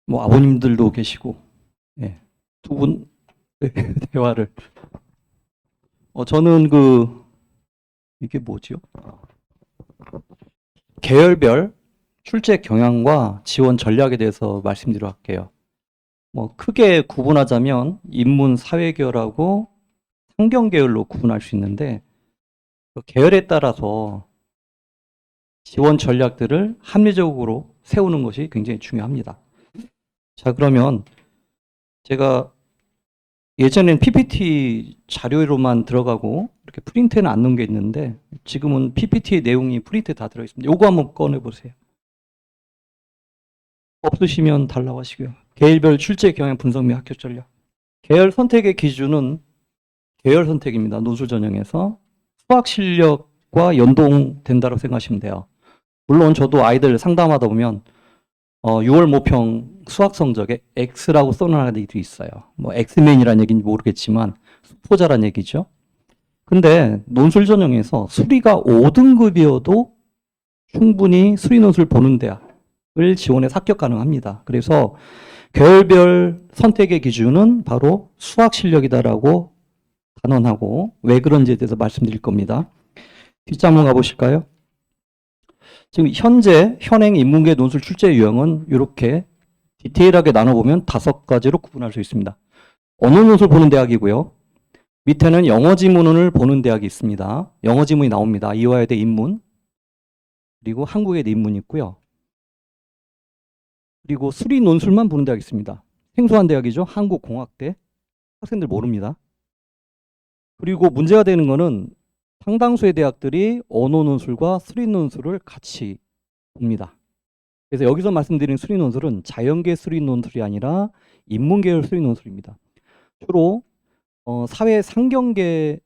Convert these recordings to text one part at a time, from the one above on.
뭐 아버님들도 계시고, 예, 두 분 대화를. 저는 이게 뭐지요? 계열별 출제 경향과 지원 전략에 대해서 말씀드리도록 할게요. 뭐 크게 구분하자면 인문 사회계열하고 상경계열로 구분할 수 있는데, 그 계열에 따라서 지원 전략들을 합리적으로 세우는 것이 굉장히 중요합니다. 자, 그러면 제가 예전엔 PPT 자료로만 들어가고 이렇게 프린트는 안 넣은 게 있는데, 지금은 PPT 내용이 프린트 다 들어있습니다. 요거 한번 꺼내보세요. 없으시면 달라고 하시고요. 계열별 출제 경향 분석 및 학교 전략. 계열 선택의 기준은 계열 선택입니다. 논술 전형에서 수학 실력과 연동된다고 생각하시면 돼요. 물론 저도 아이들 상담하다 보면 6월 모평 수학 성적에 X라고 써놓은 아이들이 있어요. 뭐 X맨이라는 얘기인지 모르겠지만 수포자란 얘기죠. 근데 논술 전형에서 수리가 5등급이어도 충분히 수리 논술 보는 대학을 지원해서 합격 가능합니다. 그래서 계열별 선택의 기준은 바로 수학 실력이다라고 단언하고, 왜 그런지에 대해서 말씀드릴 겁니다. 뒷장 한번 가보실까요? 지금 현재 현행 인문계 논술 출제 유형은 이렇게 디테일하게 나눠보면 5가지로 구분할 수 있습니다. 언어 논술 보는 대학이고요. 밑에는 영어 지문을 보는 대학이 있습니다. 영어 지문이 나옵니다. 이화여대 인문, 그리고 한국외대 인문이 있고요. 그리고 수리 논술만 보는 대학이 있습니다. 생소한 대학이죠. 한국공학대. 학생들 모릅니다. 그리고 문제가 되는 거는 상당수의 대학들이 언어 논술과 수리 논술을 같이 봅니다. 그래서 여기서 말씀드린 수리 논술은 자연계 수리 논술이 아니라 인문계열 수리 논술입니다. 주로 사회 상경계를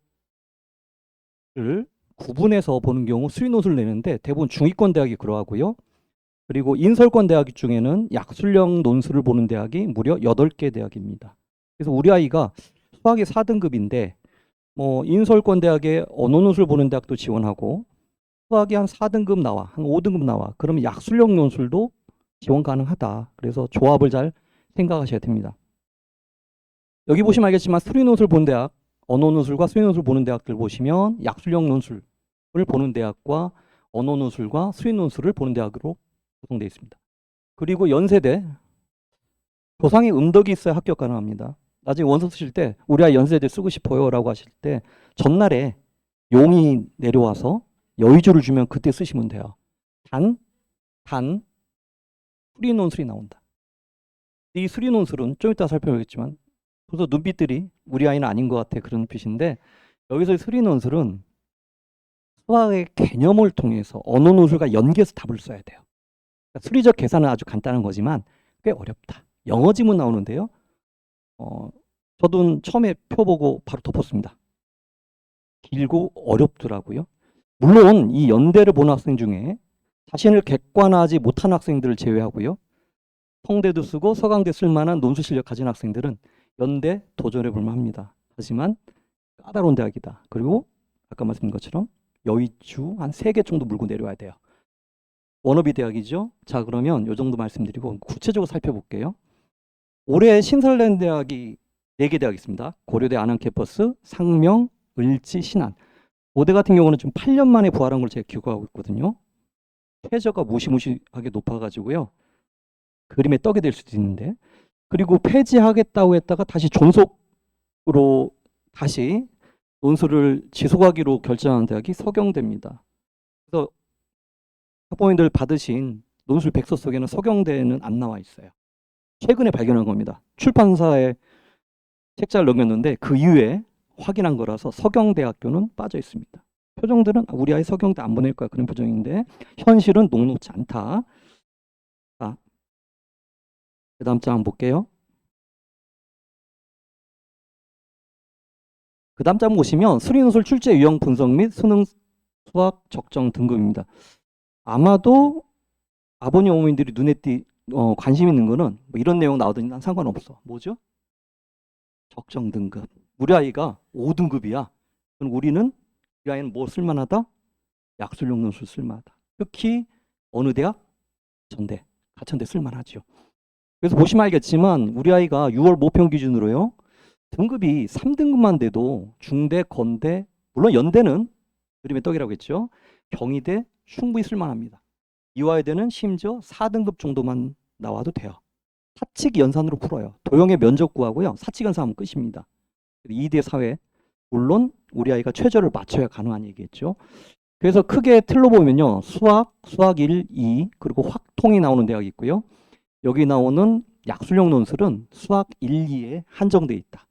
구분해서 보는 경우 수리 논술을 내는데, 대부분 중위권 대학이 그러하고요. 그리고 인설권 대학 중에는 약술형 논술을 보는 대학이 무려 8개 대학입니다. 그래서 우리 아이가 수학이 4등급인데 뭐 인설권 대학에 언어 논술 보는 대학도 지원하고, 수학이 한 4등급 나와, 한 5등급 나와, 그러면 약술형 논술도 지원 가능하다. 그래서 조합을 잘 생각하셔야 됩니다. 여기 보시면 알겠지만 수리 논술 보는 대학, 언어 논술과 수리 논술 보는 대학들 보시면 약술형 논술을 보는 대학과 언어 논술과 수리 논술을 보는 대학으로 구성되어 있습니다. 그리고 연세대, 조상의 음덕이 있어야 합격 가능합니다. 나중에 원서 쓰실 때 우리 아이 연세대 쓰고 싶어요 라고 하실 때 전날에 용이 내려와서 여의주를 주면 그때 쓰시면 돼요. 단 수리 논술이 나온다. 이 수리 논술은 좀 이따 살펴보겠지만 벌써 눈빛들이 우리 아이는 아닌 것 같아 그런 눈빛인데, 여기서 수리 논술은 수학의 개념을 통해서 언어 논술과 연계해서 답을 써야 돼요. 그러니까 수리적 계산은 아주 간단한 거지만 꽤 어렵다. 영어 지문 나오는데요. 저도 처음에 표 보고 바로 덮었습니다. 길고 어렵더라고요. 물론 이 연대를 본 학생 중에 자신을 객관화하지 못한 학생들을 제외하고요. 성대도 쓰고 서강대 쓸만한 논술 실력 가진 학생들은 연대 도전해 볼 만합니다. 하지만 까다로운 대학이다. 그리고 아까 말씀드린 것처럼 여의주 한 3개 정도 물고 내려와야 돼요. 워너비 대학이죠. 자, 그러면 이 정도 말씀드리고 구체적으로 살펴볼게요. 올해 신설된 대학이 4개 대학 있습니다. 고려대 안암 캠퍼스, 상명, 을지, 신안. 5대 같은 경우는 좀 8년 만에 부활한 걸 제가 기억하고 있거든요. 최저가 무시무시하게 높아가지고요. 그림에 떡이 될 수도 있는데, 그리고 폐지하겠다고 했다가 다시 존속으로 다시 논술을 지속하기로 결정한 대학이 서경대입니다. 그래서 학부모님들 받으신 논술 백서 속에는 서경대는 안 나와 있어요. 최근에 발견한 겁니다. 출판사에 책자를 넘겼는데 그 이후에 확인한 거라서 서경대학교는 빠져 있습니다. 표정들은 우리 아이 서경대 안 보낼 거야 그런 표정인데 현실은 녹록지 않다. 자, 그 다음 장 한번 볼게요. 그 다음 장 보시면 수리논술 출제 유형 분석 및 수능 수학 적정 등급입니다. 아마도 아버님 어머님들이 눈에 관심 있는 거는 뭐 이런 내용 나오더니 난 상관없어. 뭐죠? 적정 등급. 우리 아이가 5등급이야. 그럼 우리 아이는 뭐 쓸만하다? 약술용 논술 쓸만하다. 특히 어느 대학? 전대, 가천대 쓸만하죠. 그래서 보시면 알겠지만 우리 아이가 6월 모평 기준으로요. 등급이 3등급만 돼도 중대, 건대, 물론 연대는 그림의 떡이라고 했죠. 경희대 충분히 쓸만합니다. 이화여대는 심지어 4등급 정도만 나와도 돼요. 사칙 연산으로 풀어요. 도형의 면적 구하고요. 사칙 연산하면 끝입니다. 2대 사회, 물론 우리 아이가 최저를 맞춰야 가능한 얘기겠죠. 그래서 크게 틀로 보면요. 수학 1, 2, 그리고 확통이 나오는 대학이 있고요. 여기 나오는 약술형 논술은 수학 1, 2에 한정되어 있다.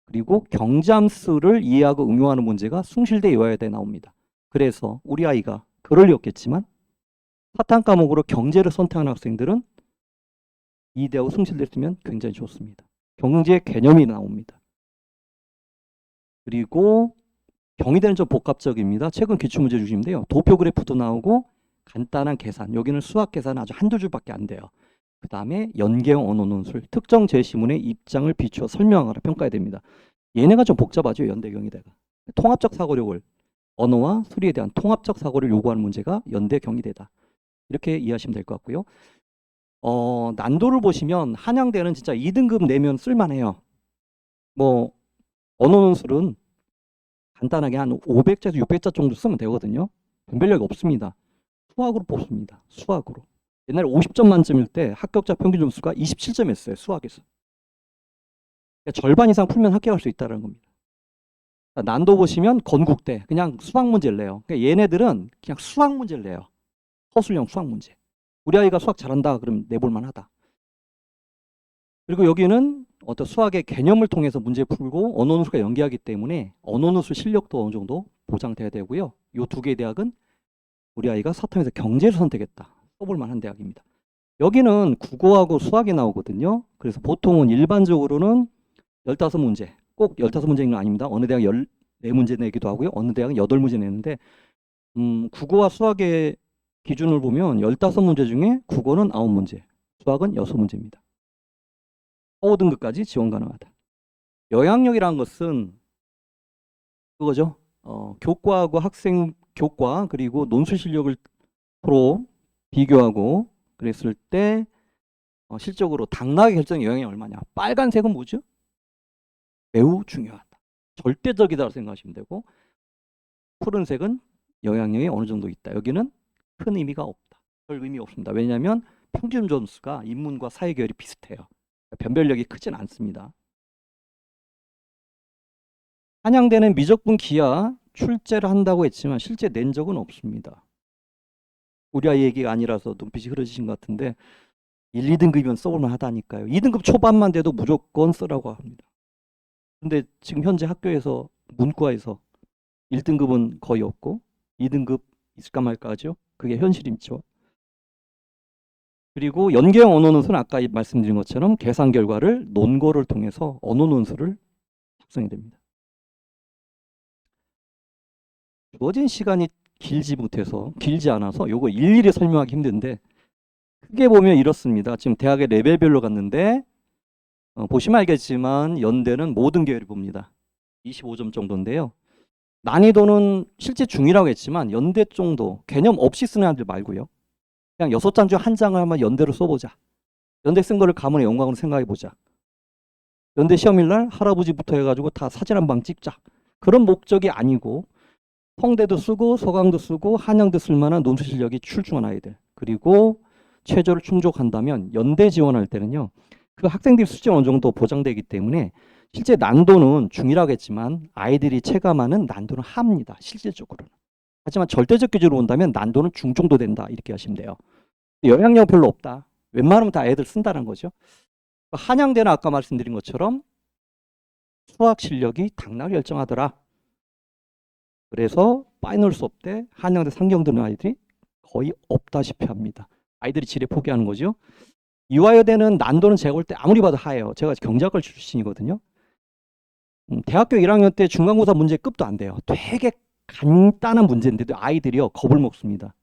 그리고 경잠수를 이해하고 응용하는 문제가 숭실대 이화여대에 나옵니다. 그래서 우리 아이가 그럴 리 없겠지만 사탄 과목으로 경제를 선택하는 학생들은 이 대하고 숭실대를 쓰면 굉장히 좋습니다. 경제 개념이 나옵니다. 그리고 경희대는 좀 복합적입니다. 최근 기출문제 중심인데요. 도표 그래프도 나오고 간단한 계산. 여기는 수학 계산 아주 한두 줄밖에 안 돼요. 그 다음에 연계형 언어 논술, 특정 제시문의 입장을 비추어 설명하라 평가해야 됩니다. 얘네가 좀 복잡하죠. 연대 경희대가. 통합적 사고력을, 언어와 수리에 대한 통합적 사고를 요구하는 문제가 연대 경희대다. 이렇게 이해하시면 될 것 같고요. 난도를 보시면 한양대는 진짜 2등급 내면 쓸만해요. 뭐 언어 논술은 간단하게 한 500자에서 600자 정도 쓰면 되거든요. 변별력이 없습니다. 수학으로 뽑습니다. 수학으로. 옛날에 50점 만점일 때 합격자 평균 점수가 27점이었어요. 수학에서. 그러니까 절반 이상 풀면 합격할 수 있다는 겁니다. 난도 보시면 건국대 그냥 수학 문제를 내요. 그러니까 얘네들은 그냥 수학 문제를 내요. 허술형 수학 문제. 우리 아이가 수학 잘한다 그러면 내볼만 하다. 그리고 여기는 어떤 수학의 개념을 통해서 문제 풀고 언어 논술과 연계하기 때문에 언어 논술 실력도 어느 정도 보장돼야 되고요. 이 두 개의 대학은 우리 아이가 사탐에서 경제를 선택했다. 써볼 만한 대학입니다. 여기는 국어하고 수학이 나오거든요. 그래서 보통은 일반적으로는 15문제, 꼭 15문제는 아닙니다. 어느 대학은 14문제 내기도 하고요. 어느 대학은 8문제 내는데 국어와 수학의 기준을 보면 15문제 중에 국어는 9문제, 수학은 6문제입니다. 5등급까지 지원 가능하다. 영향력이라는 것은 그거죠. 교과하고 학생 교과 그리고 논술 실력을 서로 비교하고 그랬을 때 실적으로 당락의 결정의 영향이 얼마냐. 빨간색은 뭐죠? 매우 중요하다. 절대적이다고 생각하시면 되고 푸른색은 영향력이 어느 정도 있다. 여기는 큰 의미가 없다. 별 의미 없습니다. 왜냐하면 평균 점수가 인문과 사회 계열이 비슷해요. 변별력이 크진 않습니다. 한양대는 미적분 기하 출제를 한다고 했지만 실제 낸 적은 없습니다. 우리 아이 얘기가 아니라서 눈빛이 흐려지신 것 같은데 1, 2등급이면 써볼만 하다니까요. 2등급 초반만 돼도 무조건 쓰라고 합니다. 근데 지금 현재 학교에서 문과에서 1등급은 거의 없고 2등급 있을까 말까 하죠. 그게 현실이죠. 그리고 연계형 언어 논술은 아까 말씀드린 것처럼 계산 결과를 논거를 통해서 언어 논술을 작성이 됩니다. 주어진 시간이 길지 않아서 요거 일일이 설명하기 힘든데 크게 보면 이렇습니다. 지금 대학의 레벨별로 갔는데 보시면 알겠지만 연대는 모든 계열이 봅니다. 25점 정도인데요. 난이도는 실제 중이라고 했지만 연대 정도 개념 없이 쓰는 애들 말고요. 그냥 6장 중 한 장을 한번 연대로 써보자. 연대 쓴 거를 가문의 영광으로 생각해보자. 연대 시험일 날 할아버지부터 해가지고 다 사진 한 방 찍자. 그런 목적이 아니고 성대도 쓰고 서강도 쓰고 한양도 쓸만한 논술 실력이 출중한 아이들. 그리고 최저를 충족한다면 연대 지원할 때는요. 그 학생들이 수준이 어느 정도 보장되기 때문에 실제 난도는 중이라고 했지만 아이들이 체감하는 난도는 하입니다. 실질적으로는. 하지만 절대적 기준으로 본다면 난도는 중 정도 된다. 이렇게 하시면 돼요. 영향력 별로 없다. 웬만하면 다 애들 쓴다는 거죠. 한양대는 아까 말씀드린 것처럼 수학 실력이 당락을 결정하더라. 그래서 파이널 수업 때 한양대 상경 드는 아이들이 거의 없다시피 합니다. 아이들이 지레 포기하는 거죠. 이화여대는 난도는 제가 볼 때 아무리 봐도 하예요. 제가 경제학과 출신이거든요. 대학교 1학년 때 중간고사 문제 급도 안 돼요. 되게 간단한 문제인데도 아이들이요 겁을 먹습니다.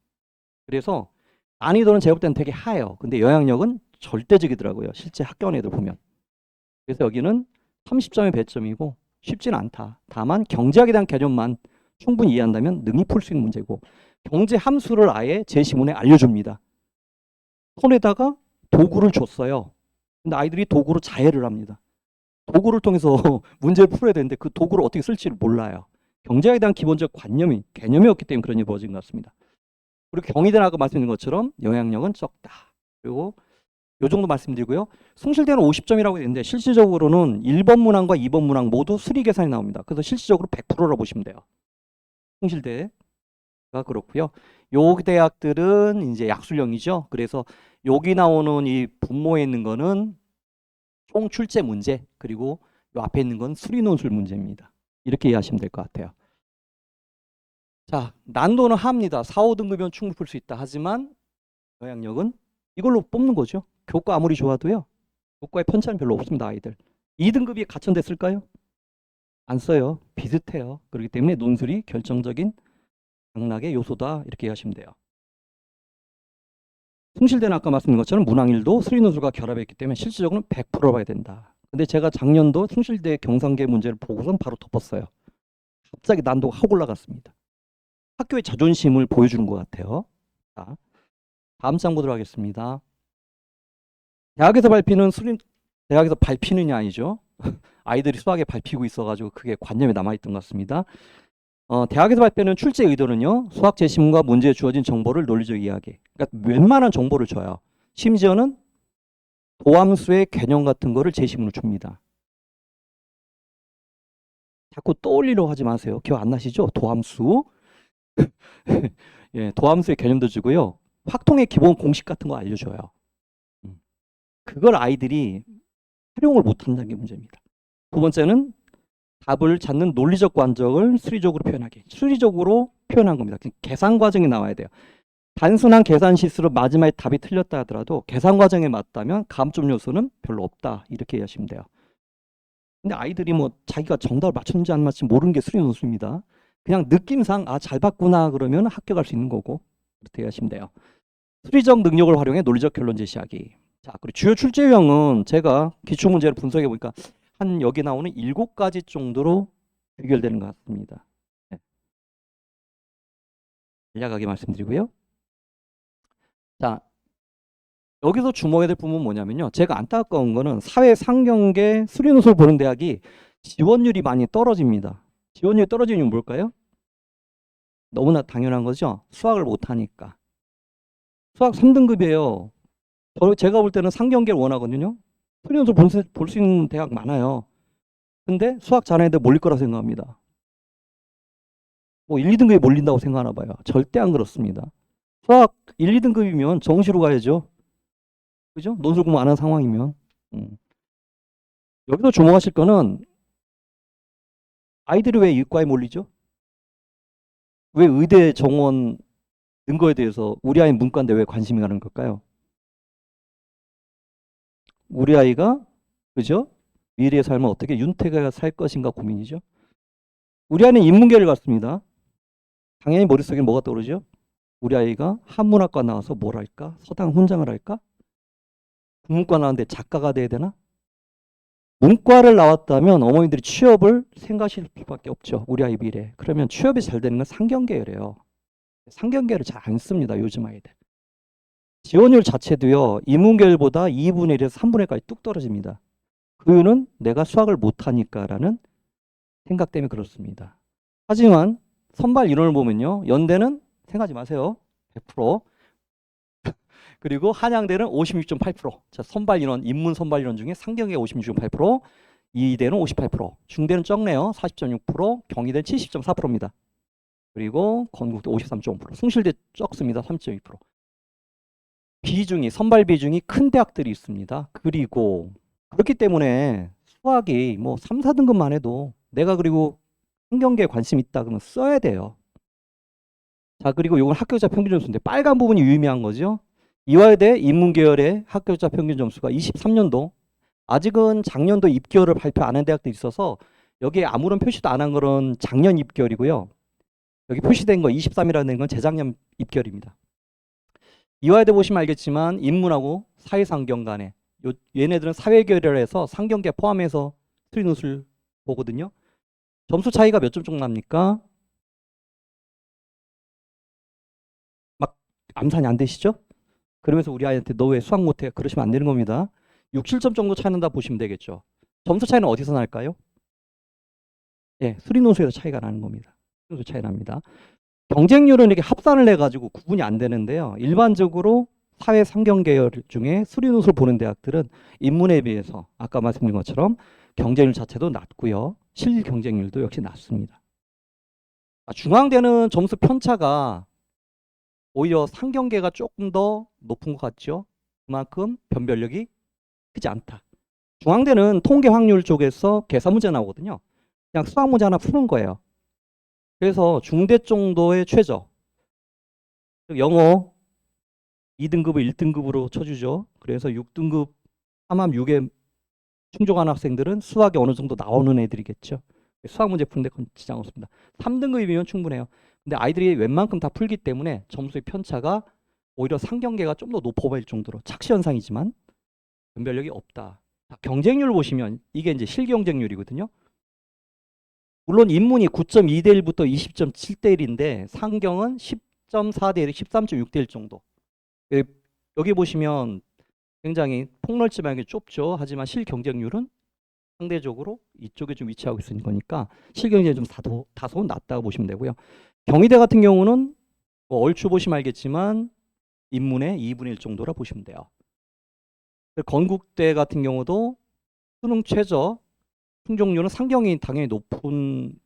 그래서 난이도는 제가 볼 때는 되게 하예요. 근데 영향력은 절대적이더라고요. 실제 학교 안 애들 보면. 그래서 여기는 30점의 배점이고 쉽지는 않다. 다만 경제학에 대한 개념만 충분히 이해한다면 능히 풀 수 있는 문제고 경제 함수를 아예 제시문에 알려줍니다. 손에다가 도구를 줬어요. 근데 아이들이 도구로 자해를 합니다. 도구를 통해서 문제를 풀어야 되는데 그 도구를 어떻게 쓸지를 몰라요. 경제에 대한 기본적 개념이 없기 때문에 그런 일이 벌어진 것 같습니다. 그리고 경희대는 아까 말씀드린 것처럼 영향력은 적다. 그리고 요 정도 말씀드리고요. 숭실대는 50점이라고 되는데 실질적으로는 1번 문항과 2번 문항 모두 수리 계산이 나옵니다. 그래서 실질적으로 100%라고 보시면 돼요. 숭실대가 그렇고요. 요 대학들은 이제 약술형이죠. 그래서 여기 나오는 이 분모에 있는 거는 총 출제 문제, 그리고 요 앞에 있는 건 수리 논술 문제입니다. 이렇게 이해하시면 될 것 같아요. 자, 난도는 합니다. 4, 5등급이면 충분히 풀 수 있다. 하지만 영향력은 이걸로 뽑는 거죠. 교과 아무리 좋아도요. 교과에 편차는 별로 없습니다. 아이들. 2등급이 가천됐을까요? 안 써요. 비슷해요. 그렇기 때문에 논술이 결정적인 강락의 요소다. 이렇게 이해하시면 돼요. 숭실대는 아까 말씀드린 것처럼 문항일도 수리 논술과 결합했기 때문에 실질적으로는 100% 봐야 된다. 근데 제가 작년도 숭실대 경상계 문제를 보고선 바로 덮었어요. 갑자기 난도가 확 올라갔습니다. 학교의 자존심을 보여주는 것 같아요. 자, 다음 장 보도록 하겠습니다. 대학에서 밟히느냐 아니죠. 아이들이 수학에 밟히고 있어가지고 그게 관념에 남아있던 것 같습니다. 대학에서 발표하는 출제 의도는요. 수학 제시문과 문제에 주어진 정보를 논리적 이야기. 그러니까 웬만한 정보를 줘요. 심지어는 도함수의 개념 같은 거를 제시문으로 줍니다. 자꾸 떠올리려고 하지 마세요. 기억 안 나시죠? 도함수. 예, 도함수의 개념도 주고요. 확통의 기본 공식 같은 거 알려줘요. 그걸 아이들이 활용을 못한다는 게 문제입니다. 두 번째는 답을 찾는 논리적 관점을 수리적으로 표현하기. 수리적으로 표현한 겁니다. 계산 과정이 나와야 돼요. 단순한 계산 실수로 마지막에 답이 틀렸다 하더라도 계산 과정에 맞다면 감점 요소는 별로 없다. 이렇게 이해하시면 돼요. 근데 아이들이 뭐 자기가 정답을 맞췄는지 안 맞춘지 모르는 게 수리 논술입니다. 그냥 느낌상 잘 봤구나 그러면 합격할 수 있는 거고 그렇게 이해하시면 돼요. 수리적 능력을 활용해 논리적 결론 제시하기. 자, 그리고 주요 출제 유형은 제가 기출 문제를 분석해 보니까 한 여기 나오는 7가지 정도로 비결되는 것 같습니다. 네. 간략하게 말씀드리고요. 자, 여기서 주목해야 될 부분은 뭐냐면요. 제가 안타까운 거는 사회 상경계 수리논술 보는 대학이 지원율이 많이 떨어집니다. 지원율이 떨어지는 이유는 뭘까요? 너무나 당연한 거죠. 수학을 못하니까. 수학 3등급이에요. 제가 볼 때는 상경계를 원하거든요. 수리논술 볼 수 있는 대학 많아요. 근데 수학 잘하는 애들 몰릴 거라 생각합니다. 뭐 1, 2등급이 몰린다고 생각하나 봐요. 절대 안 그렇습니다. 수학 1, 2등급이면 정시로 가야죠. 그죠? 논술 공부 안 한 상황이면. 여기서 주목하실 거는 아이들이 왜 이과에 몰리죠? 왜 의대 정원 는 거에 대해서 우리 아이 문과인데 왜 관심이 가는 걸까요? 우리 아이가 그죠? 미래의 삶을 어떻게 윤택하게 살 것인가 고민이죠. 우리 아이는 인문계를 갔습니다. 당연히 머릿속에 뭐가 떠오르죠? 우리 아이가 한문학과 나와서 뭘 할까? 서당 훈장을 할까? 국문과 나왔는데 작가가 돼야 되나? 문과를 나왔다면 어머니들이 취업을 생각하실 수밖에 없죠. 우리 아이 미래. 그러면 취업이 잘 되는 건 상경계열이에요. 상경계를 잘 안 씁니다. 요즘 아이들. 지원율 자체도요. 인문계열보다 2분의 1에서 3분의 1까지 뚝 떨어집니다. 그 이유는 내가 수학을 못하니까라는 생각 때문에 그렇습니다. 하지만 선발 인원을 보면요. 연대는 생각하지 마세요. 100%. 그리고 한양대는 56.8%. 자, 선발 인원, 인문 선발 인원 중에 상경계 56.8%, 이대는 58%, 중대는 적네요. 40.6%, 경희대는 70.4%입니다. 그리고 건국대 53.5%, 숭실대 적습니다. 3.2%. 비중이, 선발 비중이 큰 대학들이 있습니다. 그리고 그렇기 때문에 수학이 뭐 3, 4등급만 해도 내가 그리고 환경계에 관심 있다 그러면 써야 돼요. 자, 그리고 이건 합격자 평균 점수인데 빨간 부분이 유의미한 거죠. 이화여대 인문계열의 합격자 평균 점수가 23년도, 아직은 작년도 입결을 발표 안 한 대학들이 있어서 여기에 아무런 표시도 안 한 거는 작년 입결이고요. 여기 표시된 거 23이라는 건 재작년 입결입니다. 이화여대 보시면 알겠지만 인문하고 사회상경 간에 얘네들은 사회계열에서 상경계 포함해서 수리논술 보거든요. 점수 차이가 몇 점 정도 납니까? 암산이 안 되시죠? 그러면서 우리 아이한테 너 왜 수학 못해? 그러시면 안 되는 겁니다. 6, 7점 정도 차이 난다 보시면 되겠죠. 점수 차이는 어디서 날까요? 예, 수리논술에서 차이가 나는 겁니다. 수리논술 차이 납니다. 경쟁률은 이렇게 합산을 해가지고 구분이 안 되는데요. 일반적으로 사회 상경 계열 중에 수리논술 보는 대학들은 인문에 비해서 아까 말씀드린 것처럼 경쟁률 자체도 낮고요. 실 경쟁률도 역시 낮습니다. 중앙대는 점수 편차가 오히려 상경계가 조금 더 높은 것 같죠. 그만큼 변별력이 크지 않다. 중앙대는 통계 확률 쪽에서 계산 문제 나오거든요. 그냥 수학 문제 하나 푸는 거예요. 그래서 중대 정도의 최저, 영어 2등급을 1등급으로 쳐주죠. 그래서 6등급 3함 6에 충족한 학생들은 수학이 어느 정도 나오는 애들이겠죠. 수학 문제 푸는데 그건 지장 없습니다. 3등급이면 충분해요. 근데 아이들이 웬만큼 다 풀기 때문에 점수의 편차가 오히려 상경계가 좀 더 높아 보일 정도로 착시 현상이지만 변별력이 없다. 경쟁률 보시면 이게 이제 실경쟁률이거든요. 물론 인문이 9.2대 1부터 20.7대 1인데 상경은 10.4대 1, 13.6대 1 정도. 여기 보시면 굉장히 폭넓지만 좁죠. 하지만 실경쟁률은 상대적으로 이쪽에 좀 위치하고 있는 거니까 실경쟁이 좀 다소 낮다고 보시면 되고요. 경희대 같은 경우는 뭐 얼추 보시면 알겠지만 인문의 2분의 1 정도라 보시면 돼요. 건국대 같은 경우도 수능 최저 충족률은 상경이 당연히 높은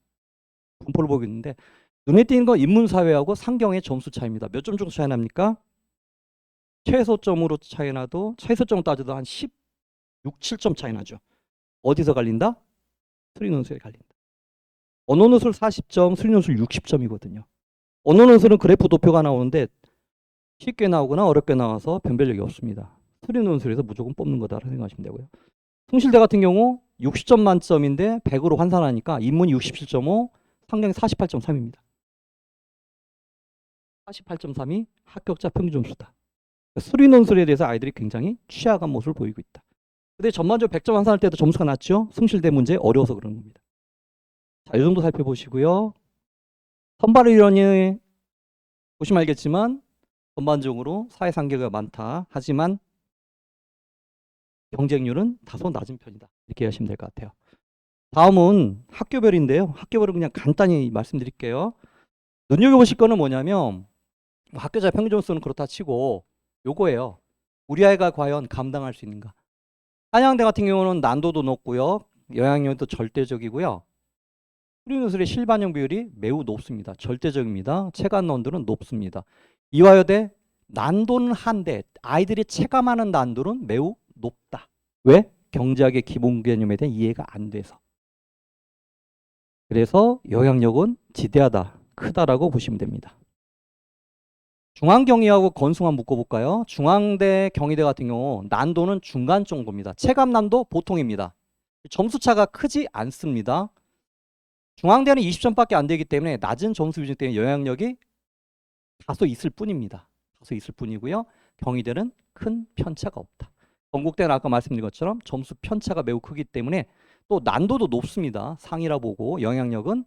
분포를 보고 있는데 눈에 띄는 건 인문사회하고 상경의 점수 차이입니다. 몇 점 정도 차이 납니까? 최소점으로 차이 나도 최소점으로 따져도 한 16, 7점 차이 나죠. 어디서 갈린다? 수리논술에 갈린다. 언어논술 40점, 수리논술 60점이거든요. 언어논술은 그래프 도표가 나오는데 쉽게 나오거나 어렵게 나와서 변별력이 없습니다. 수리논술에서 무조건 뽑는 거다라고 생각하시면 되고요. 숭실대 같은 경우 60점 만점인데 100으로 환산하니까 인문이 67.5, 상경이 48.3입니다. 48.3이 합격자 평균 점수다. 수리논술에 대해서 아이들이 굉장히 취약한 모습을 보이고 있다. 근데 전반적으로 100점 환산할 때도 점수가 낮죠. 숭실대 문제 어려워서 그런 겁니다. 자, 이 정도 살펴보시고요. 선발위원회 보시면 알겠지만 전반적으로 사회상계가 많다. 하지만 경쟁률은 다소 낮은 편이다. 이렇게 하시면 될 것 같아요. 다음은 학교별인데요. 학교별은 그냥 간단히 말씀드릴게요. 눈여겨보실 거는 뭐냐면 학교자 평균 점수는 그렇다 치고 요거예요. 우리 아이가 과연 감당할 수 있는가. 한양대 같은 경우는 난도도 높고요. 영향력도 절대적이고요. 수리논술의 실반영 비율이 매우 높습니다. 절대적입니다. 체감난도는 높습니다. 이화여대 난도는 한데 아이들이 체감하는 난도는 매우 높다. 왜? 경제학의 기본 개념에 대한 이해가 안 돼서. 그래서 영향력은 지대하다, 크다라고 보시면 됩니다. 중앙경희하고 건숭한 묶어볼까요? 중앙대, 경희대 같은 경우 난도는 중간 정도입니다. 체감 난도 보통입니다. 점수차가 크지 않습니다. 중앙대는 20점밖에 안 되기 때문에 낮은 점수 비중 때문에 영향력이 다소 있을 뿐입니다. 다소 있을 뿐이고요. 경희대는 큰 편차가 없다. 건국대는 아까 말씀드린 것처럼 점수 편차가 매우 크기 때문에 또 난도도 높습니다. 상이라 보고 영향력은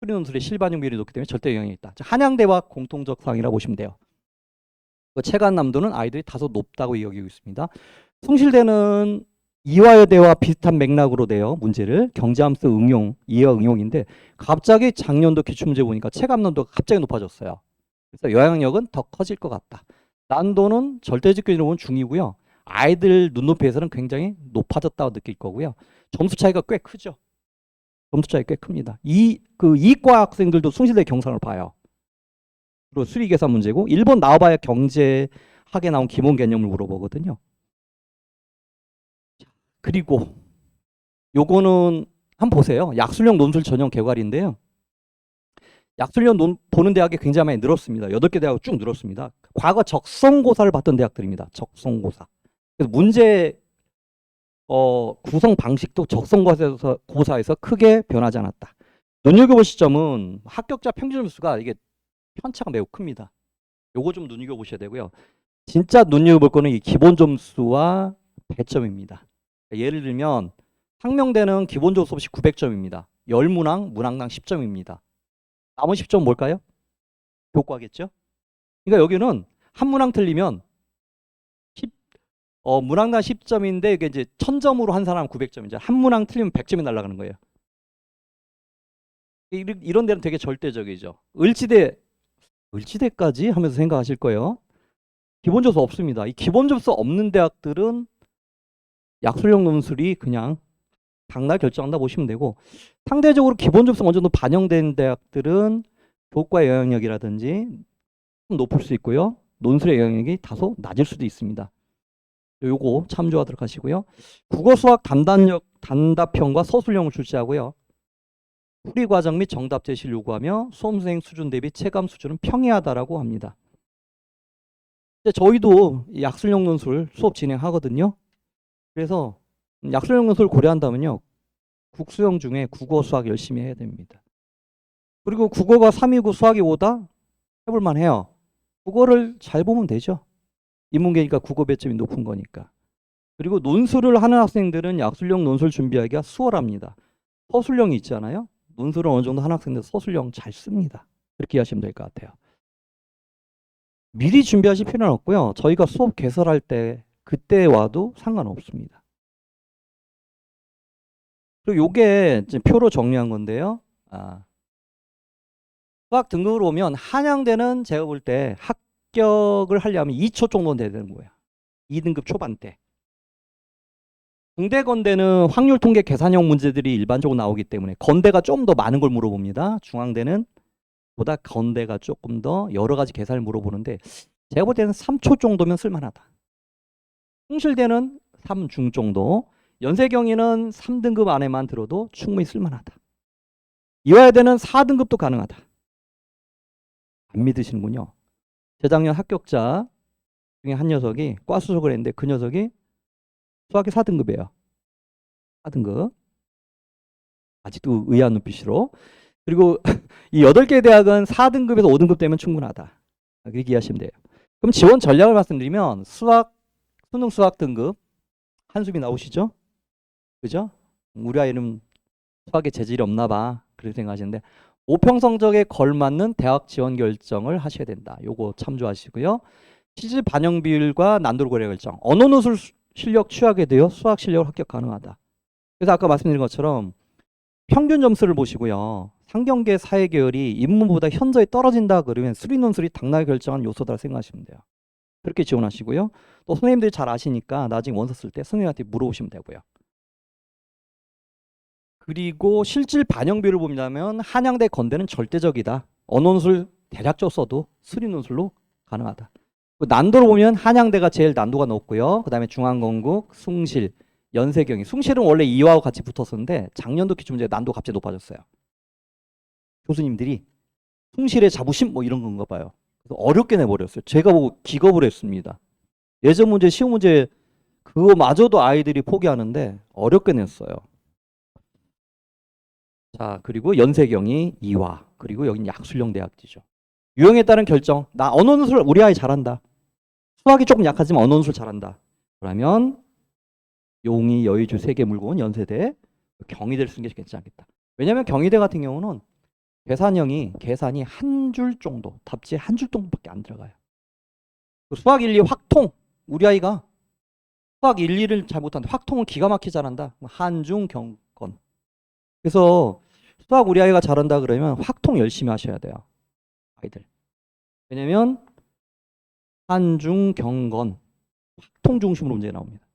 수리논술의 실반영 비율이 높기 때문에 절대 영향이 있다. 한양대와 공통적 상이라 보시면 돼요. 체감 난도는 아이들이 다소 높다고 여기고 있습니다. 숭실대는 이화여대와 비슷한 맥락으로 돼요. 문제를 경제함수 응용, 이해와 응용인데 갑자기 작년도 기출문제 보니까 체감 난도가 갑자기 높아졌어요. 그래서 영향력은 더 커질 것 같다. 난도는 절대적 기준으로 보면 중이고요. 아이들 눈높이에서는 굉장히 높아졌다고 느낄 거고요. 점수 차이가 꽤 크죠. 점수 차이 꽤 큽니다. 이과 학생들도 숭실대 경상을 봐요. 그리고 수리 계산 문제고 1번 나와봐야 경제학에 나온 기본 개념을 물어보거든요. 그리고 요거는 한번 보세요. 약술형 논술 전형 개괄인데요. 약술형 보는 대학이 굉장히 많이 늘었습니다. 8개 대학이 쭉 늘었습니다. 과거 적성고사를 봤던 대학들입니다. 적성고사. 그래서 문제 구성 방식도 적성고사에서 크게 변하지 않았다. 눈여겨보실 점은 합격자 평균 점수가 이게 편차가 매우 큽니다. 요거 좀 눈여겨보셔야 되고요. 진짜 눈여겨볼 거는 이 기본 점수와 배점입니다. 예를 들면 상명대는 기본 점수 없이 900점입니다. 10문항, 문항당 10점입니다. 나머지 10점은 뭘까요? 교과겠죠? 그러니까 여기는 한 문항 틀리면 문항당 10점인데 이게 이제 1000점으로 한 사람 900점이죠. 한 문항 틀리면 100점이 날아가는 거예요. 이런 데는 되게 절대적이죠. 을지대까지 하면서 생각하실 거예요. 기본 접수 없습니다. 이 기본 접수 없는 대학들은 약술형 논술이 그냥 당날 결정한다 보시면 되고, 상대적으로 기본 접수가 어느 정도 반영된 대학들은 교과의 영향력이라든지 좀 높을 수 있고요. 논술의 영향력이 다소 낮을 수도 있습니다. 요거 참조하도록 하시고요. 국어 수학 단답형과 서술형을 출제하고요. 풀이 과정 및 정답 제시를 요구하며 수험생 수준 대비 체감 수준은 평이하다라고 합니다. 저희도 약술형 논술 수업 진행하거든요. 그래서 약술형 논술을 고려한다면요, 국수형 중에 국어 수학 열심히 해야 됩니다. 그리고 국어가 3이고 수학이 5다? 해볼만 해요. 국어를 잘 보면 되죠. 인문계니까 국어 배점이 높은 거니까. 그리고 논술을 하는 학생들은 약술형 논술 준비하기가 수월합니다. 서술형이 있잖아요. 논술은 어느 정도 하는 학생들 서술형 잘 씁니다. 그렇게 이해하시면 될 것 같아요. 미리 준비하실 필요는 없고요. 저희가 수업 개설할 때 그때 와도 상관없습니다. 그리고 요게 이제 표로 정리한 건데요. 수학 등급으로 오면 한양대는 제가 볼 때 합격을 하려면 2초 정도는 돼야 되는 거예요. 2등급 초반대. 공대 건대는 확률 통계 계산형 문제들이 일반적으로 나오기 때문에 건대가 좀 더 많은 걸 물어봅니다. 중앙대는 보다 건대가 조금 더 여러 가지 계산을 물어보는데, 제가 볼 때는 3초 정도면 쓸만하다. 숭실대는 3중 정도, 연세경위는 3등급 안에만 들어도 충분히 쓸만하다. 이화여대는 4등급도 가능하다. 안 믿으시는군요. 재작년 합격자 중에 한 녀석이 과 수석을 했는데 그 녀석이 수학이 4등급이에요. 4등급. 아직도 의아한 눈빛으로. 그리고 이 8개 대학은 4등급에서 5등급 되면 충분하다. 그렇게 이해하시면 돼요. 그럼 지원 전략을 말씀드리면 수능 수학 등급 한숨이 나오시죠? 그죠? 우리 아이는 수학에 재질이 없나 봐. 그렇게 생각하시는데, 모평 성적에 걸맞는 대학 지원 결정을 하셔야 된다. 요거 참조하시고요. 실질 반영 비율과 난도를 고려 결정. 언어 논술 실력 취하게 되어 수학 실력을 합격 가능하다. 그래서 아까 말씀드린 것처럼 평균 점수를 보시고요. 상경계 사회 계열이 인문보다 현저히 떨어진다 그러면 수리 논술이 당락을 결정한 요소다 생각하시면 돼요. 그렇게 지원하시고요. 또 선생님들이 잘 아시니까 나중에 원서 쓸 때 선생님한테 물어보시면 되고요. 그리고 실질 반영 비율을 보면 한양대 건대는 절대적이다. 언어 논술 대략적으로 써도 수리 논술로 가능하다. 난도를 보면 한양대가 제일 난도가 높고요. 그 다음에 중앙건국, 숭실, 연세경이. 숭실은 원래 이화하고 같이 붙었었는데 작년도 기출문제 난도 갑자기 높아졌어요. 교수님들이 숭실의 자부심 뭐 이런 건가 봐요. 그래서 어렵게 내버렸어요. 제가 보고 기겁을 했습니다. 예전 문제, 시험 문제 그거마저도 아이들이 포기하는데 어렵게 냈어요. 자, 그리고 연세경이 이화, 그리고 여긴 약술형 대학지죠. 유형에 따른 결정. 나 언어 논술 우리 아이 잘한다. 수학이 조금 약하지만 언어 논술 잘한다. 그러면 용의, 여의주, 세계, 물고는 연세대, 경희대를 쓰는 게 괜찮겠다. 왜냐하면 경희대 같은 경우는 계산이 한 줄 정도, 답지에 한 줄 정도밖에 안 들어가요. 수학 1, 2 확통, 우리 아이가 수학 1, 2를 잘 못하는데 확통을 기가 막히게 잘한다. 한중, 경건. 그래서 수학 우리 아이가 잘한다 그러면 확통 열심히 하셔야 돼요. 아이들. 왜냐면 한중, 경건, 확통 중심으로 문제 나옵니다.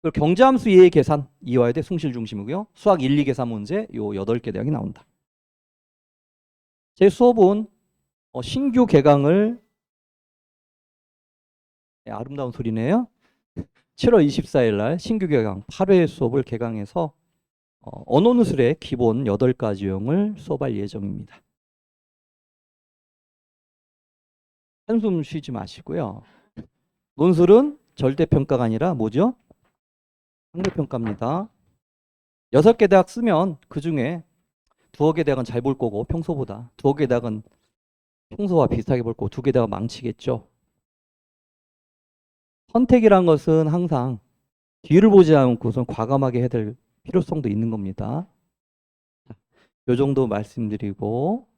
그리고 경제함수 이해 계산 이화여대 숭실 중심이고요. 수학 1, 2 계산 문제 요 8개 대학이 나온다. 제 수업은 신규 개강을 아름다운 소리네요. 7월 24일 날 신규 개강 8회 수업을 개강해서 언어 논술의 기본 8가지 유형을 수업할 예정입니다. 한숨 쉬지 마시고요. 논술은 절대평가가 아니라 뭐죠? 상대평가입니다. 6개 대학 쓰면 그중에 2개 대학은 잘 볼 거고 평소보다 2개 대학은 평소와 비슷하게 볼 거고 2개 대학은 망치겠죠. 선택이란 것은 항상 뒤를 보지 않고선 과감하게 해야 될 필요성도 있는 겁니다. 이 정도 말씀드리고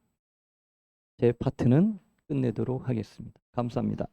제 파트는 끝내도록 하겠습니다. 감사합니다.